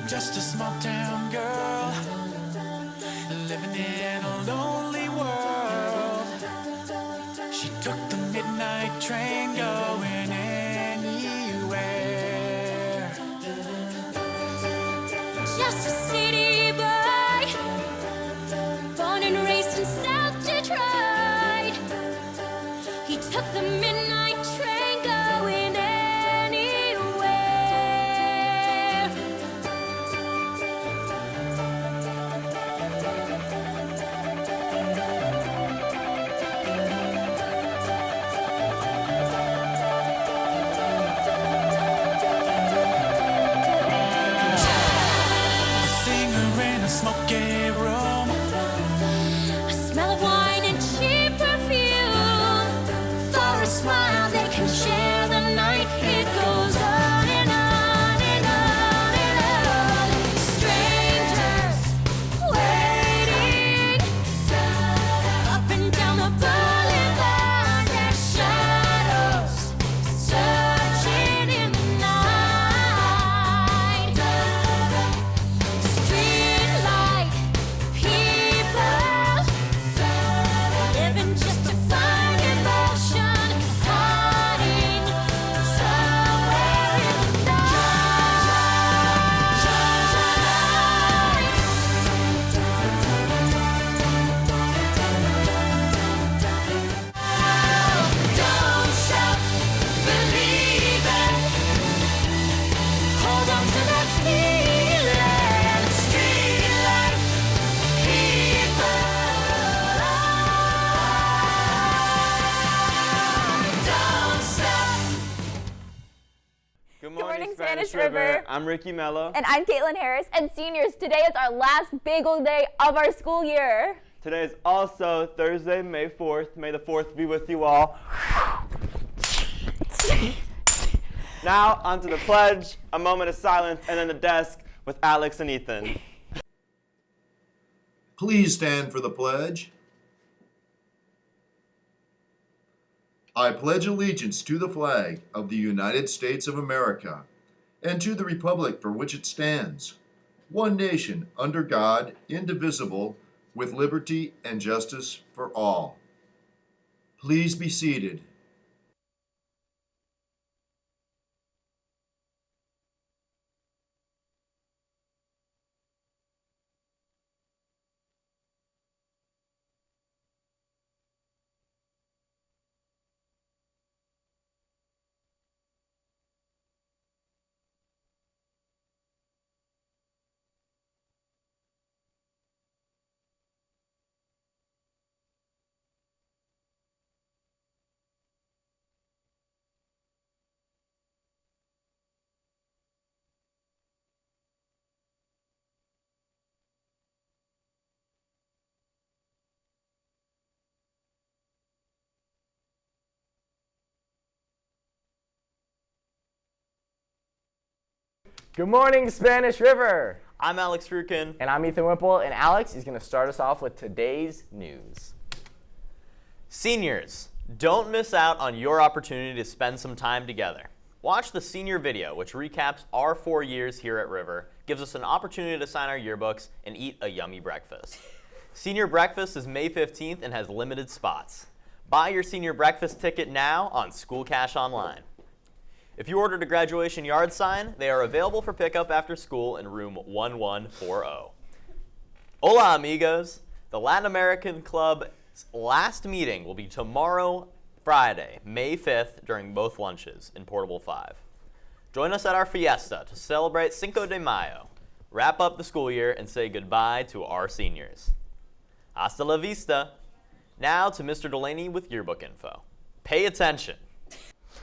Just a small town girl living in a lonely world. She took the midnight train going anywhere. Just a city boy, born and raised in South Detroit. He took the midnight train going anywhere. A singer in a smoky room. A smell of wine and cheap perfume. For a smile they can share the night. It goes on and on and on and on. Strangers waiting up and down the boulevard. Their shadows searching in the night. Streetlight people living just to find emotion, hiding somewhere in the night. Don't stop believing. Hold on to that feeling. Streetlight people. Don't stop. Good morning, Spanish River. I'm Ricky Mello. And I'm Caitlin Harris. And seniors, today is our last bagel day of our school year. Today is also Thursday, May 4th. May the 4th be with you all. Now, onto the pledge, a moment of silence, and then the desk with Alex and Ethan. Please stand for the pledge. I pledge allegiance to the flag of the United States of America and to the republic for which it stands, one nation, under God, indivisible, with liberty and justice for all. Please be seated. Good morning, Spanish River. I'm Alex Frukin. And I'm Ethan Whipple, and Alex is going to start us off with today's news. Seniors, don't miss out on your opportunity to spend some time together. Watch the senior video, which recaps our 4 years here at River, gives us an opportunity to sign our yearbooks and eat a yummy breakfast. Senior breakfast is May 15th and has limited spots. Buy your senior breakfast ticket now on School Cash Online. If you ordered a graduation yard sign, they are available for pickup after school in room 1140. Hola, amigos. The Latin American Club's last meeting will be tomorrow, Friday, May 5th, during both lunches in Portable 5. Join us at our fiesta to celebrate Cinco de Mayo, wrap up the school year, and say goodbye to our seniors. Hasta la vista. Now to Mr. Delaney with yearbook info. Pay attention.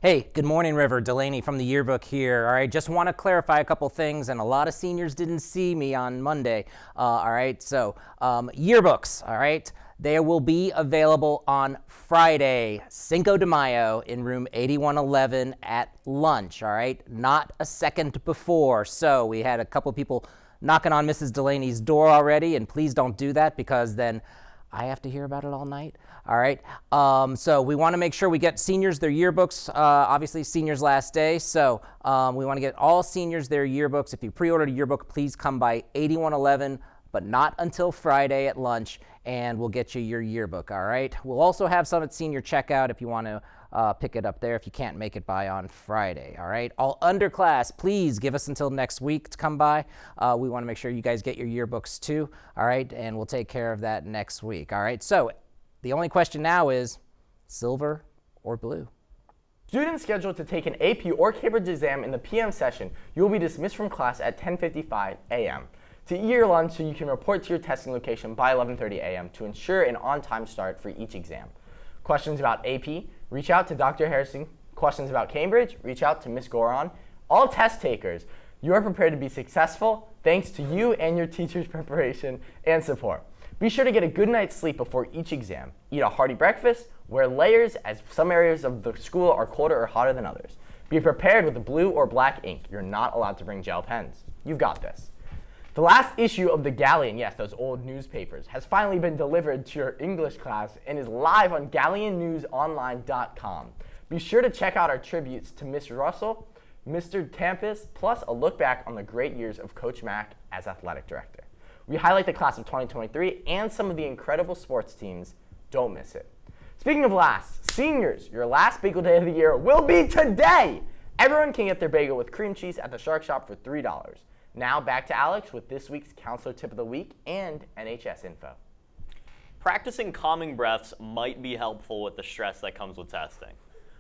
Hey, good morning, River. Delaney from the yearbook here. All right, just want to clarify a couple things, and a lot of seniors didn't see me on Monday. All right, so yearbooks, all right, they will be available on Friday, Cinco de Mayo, in room 8111 at lunch, all right, not a second before. So we had a couple people knocking on Mrs. Delaney's door already, and please don't do that because then I have to hear about it all night. All right. So we want to make sure we get seniors their yearbooks. Obviously, seniors last day. So we want to get all seniors their yearbooks. If you pre-ordered a yearbook, please come by 8111, but not until Friday at lunch, and we'll get you your yearbook. All right. We'll also have some at senior checkout if you want to pick it up there if you can't make it by on Friday. All right. All underclass, please give us until next week to come by. We want to make sure you guys get your yearbooks too. All right. And we'll take care of that next week. All right. So the only question now is silver or blue? Students scheduled to take an AP or Cambridge exam in the PM session, you will be dismissed from class at 10:55 a.m. To eat your lunch so you can report to your testing location by 11:30 a.m. to ensure an on-time start for each exam. Questions about AP, reach out to Dr. Harrison. Questions about Cambridge, reach out to Ms. Goron. All test takers, you are prepared to be successful thanks to you and your teachers' preparation and support. Be sure to get a good night's sleep before each exam. Eat a hearty breakfast, wear layers as some areas of the school are colder or hotter than others. Be prepared with blue or black ink. You're not allowed to bring gel pens. You've got this. The last issue of the Galleon, yes, those old newspapers, has finally been delivered to your English class and is live on GallionNewsOnline.com. Be sure to check out our tributes to Miss Russell, Mr. Tampis, plus a look back on the great years of Coach Mack as athletic director. We highlight the class of 2023 and some of the incredible sports teams. Don't miss it. Speaking of last, seniors, your last bagel day of the year will be today. Everyone can get their bagel with cream cheese at the Shark Shop for $3. Now back to Alex with this week's Counselor Tip of the Week and NHS info. Practicing calming breaths might be helpful with the stress that comes with testing.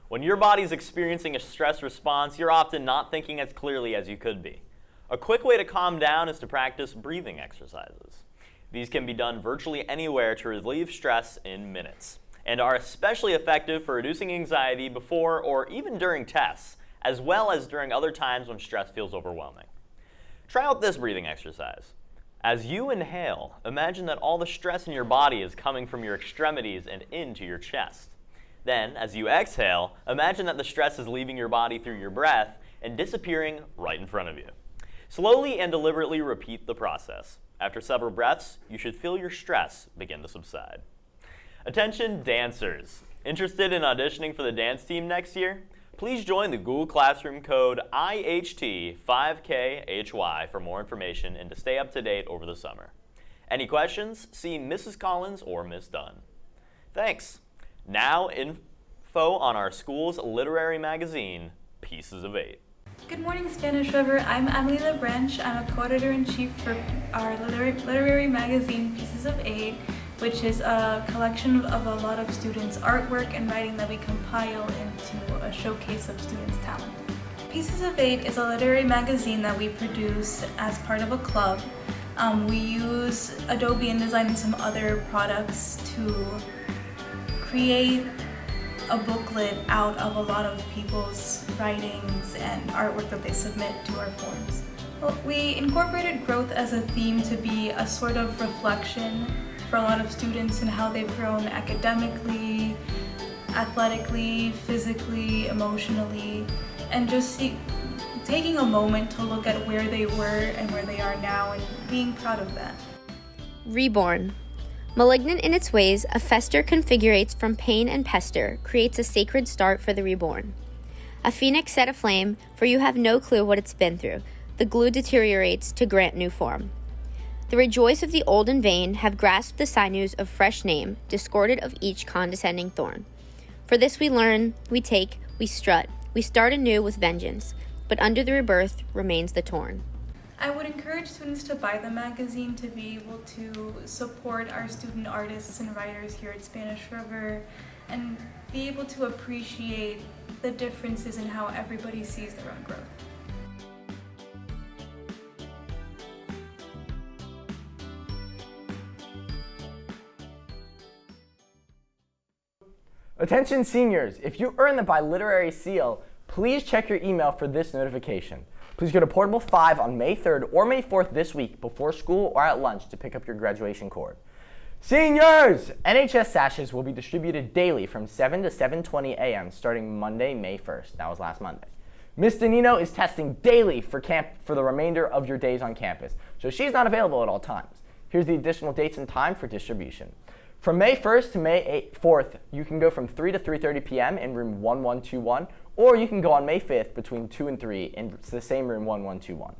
When your body's experiencing a stress response, you're often not thinking as clearly as you could be. A quick way to calm down is to practice breathing exercises. These can be done virtually anywhere to relieve stress in minutes, and are especially effective for reducing anxiety before or even during tests, as well as during other times when stress feels overwhelming. Try out this breathing exercise. As you inhale, imagine that all the stress in your body is coming from your extremities and into your chest. Then, as you exhale, imagine that the stress is leaving your body through your breath and disappearing right in front of you. Slowly and deliberately repeat the process. After several breaths, you should feel your stress begin to subside. Attention dancers. Interested in auditioning for the dance team next year? Please join the Google Classroom code IHT5KHY for more information and to stay up to date over the summer. Any questions? See Mrs. Collins or Miss Dunn. Thanks. Now info on our school's literary magazine, Pieces of 8. Good morning, Spanish River. I'm Emily LeBranch. I'm a co-editor-in-chief for our literary magazine, Pieces of 8, which is a collection of a lot of students' artwork and writing that we compile into a showcase of students' talent. Pieces of 8 is a literary magazine that we produce as part of a club. We use Adobe InDesign and some other products to create a booklet out of a lot of people's writings and artwork that they submit to our forums. Well, we incorporated growth as a theme to be a sort of reflection for a lot of students and how they've grown academically, athletically, physically, emotionally, and just taking a moment to look at where they were and where they are now and being proud of that. Reborn. Malignant in its ways, a fester configurates from pain and pester, creates a sacred start for the reborn. A phoenix set aflame, for you have no clue what it's been through. The glue deteriorates to grant new form. The rejoice of the old and vain have grasped the sinews of fresh name, discorded of each condescending thorn. For this we learn, we take, we strut, we start anew with vengeance, but under the rebirth remains the torn. I would encourage students to buy the magazine to be able to support our student artists and writers here at Spanish River and be able to appreciate the differences in how everybody sees their own growth. Attention seniors, if you earn the Biliterary Seal, please check your email for this notification. Please go to Portable 5 on May 3rd or May 4th this week before school or at lunch to pick up your graduation cord. Seniors! NHS sashes will be distributed daily from 7 to 7:20 a.m. starting Monday, May 1st. That was last Monday. Ms. Danino is testing daily for the remainder of your days on campus, so she's not available at all times. Here's the additional dates and time for distribution. From May 1st to May 4th, you can go from 3 to 3:30 p.m. in room 1121, or you can go on May 5th between 2 and 3 in the same room 1121.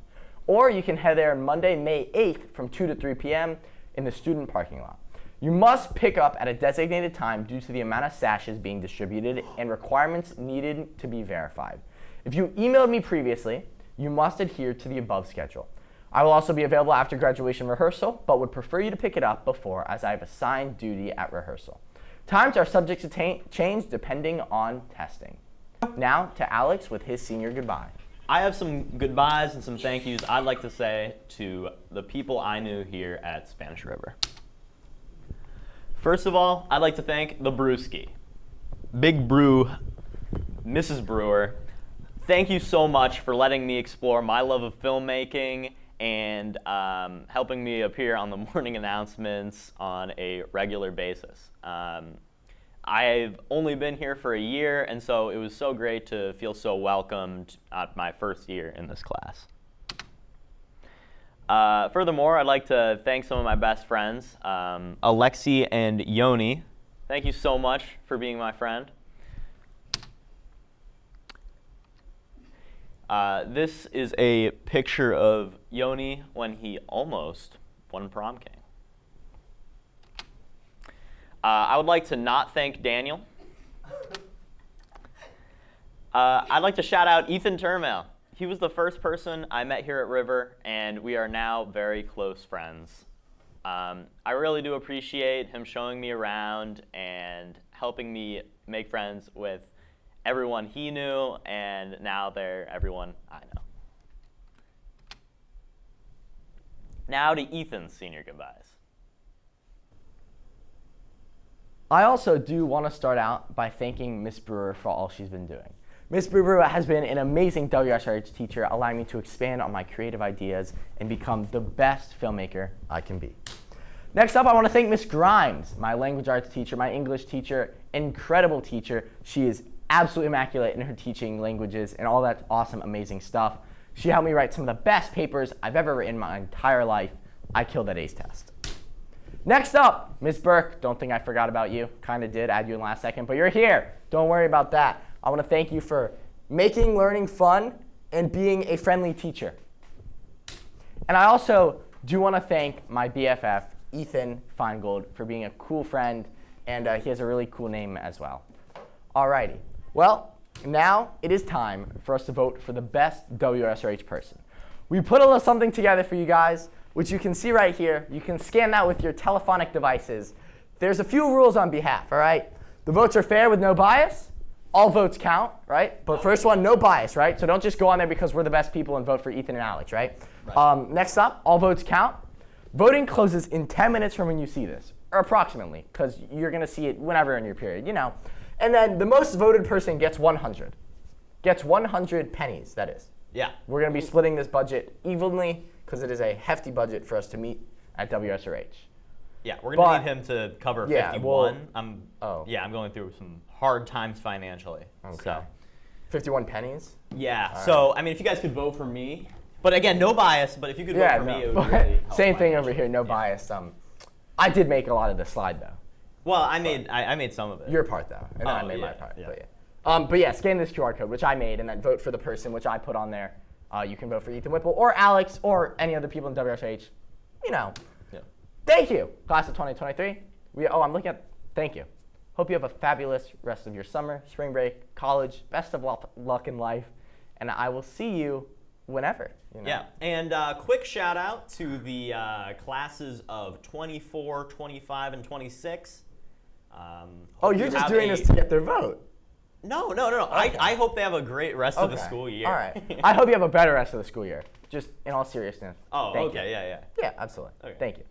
Or you can head there on Monday, May 8th from 2 to 3 p.m. in the student parking lot. You must pick up at a designated time due to the amount of sashes being distributed and requirements needed to be verified. If you emailed me previously, you must adhere to the above schedule. I will also be available after graduation rehearsal, but would prefer you to pick it up before, as I have assigned duty at rehearsal. Times are subject to change depending on testing. Now to Alex with his senior goodbye. I have some goodbyes and some thank yous I'd like to say to the people I knew here at Spanish River. First of all, I'd like to thank the Brewski. Big Brew, Mrs. Brewer, thank you so much for letting me explore my love of filmmaking and helping me appear on the morning announcements on a regular basis. I've only been here for a year, and so it was so great to feel so welcomed at my first year in this class. Furthermore, I'd like to thank some of my best friends, Alexi and Yoni. Thank you so much for being my friend. This is a picture of Yoni when he almost won prom king. I would like to not thank Daniel. I'd like to shout out Ethan Turmel. He was the first person I met here at River, and we are now very close friends. I really do appreciate him showing me around and helping me make friends with everyone he knew, and now they're everyone I know. Now to Ethan's senior goodbyes. I also do want to start out by thanking Miss Brewer for all she's been doing. Miss Brewer has been an amazing WSRH teacher, allowing me to expand on my creative ideas and become the best filmmaker I can be. Next up, I want to thank Miss Grimes, my language arts teacher, my English teacher, incredible teacher. She is absolutely immaculate in her teaching languages and all that awesome, amazing stuff. She helped me write some of the best papers I've ever written in my entire life. I killed that ACE test. Next up, Ms. Burke, don't think I forgot about you. Kind of did, add you in last second, but you're here. Don't worry about that. I want to thank you for making learning fun and being a friendly teacher. And I also do want to thank my BFF, Ethan Feingold, for being a cool friend, and he has a really cool name as well. Alrighty, well, now it is time for us to vote for the best WSRH person. We put a little something together for you guys, which you can see right here. You can scan that with your telephonic devices. There's a few rules on behalf, all right? The votes are fair with no bias. All votes count, right? But first one, no bias, right? So don't just go on there because we're the best people and vote for Ethan and Alex, right? Next up, all votes count. Voting closes in 10 minutes from when you see this, or approximately, because you're going to see it whenever in your period, you know. And then the most voted person gets 100. Gets 100 pennies, that is. Yeah. We're going to be splitting this budget evenly because it is a hefty budget for us to meet at WSRH. Yeah, we're going to need him to cover 51. Well, I'm going through some hard times financially. Okay. So. 51 pennies? Yeah, so, I mean, if you guys could vote for me. But again, no bias, but if you could vote for me, it would really help. Same thing over here, no bias. I did make a lot of the slide, though. Well, I made some of it. Your part, though, and then I made my part. But yeah, scan this QR code, which I made, and then vote for the person which I put on there. You can vote for Ethan Whipple or Alex or any other people in WSRH. You know. Yeah. Thank you, class of 2023. I'm looking at. Thank you. Hope you have a fabulous rest of your summer, spring break, college. Best of luck in life, and I will see you whenever. You know? Yeah, and quick shout out to the classes of 24, 25, and 26. You're just doing this to get their vote. No. Okay. I hope they have a great rest of the school year. All right. I hope you have a better rest of the school year. Just in all seriousness. Oh, Thank okay, you. yeah. Yeah, absolutely. Okay. Thank you.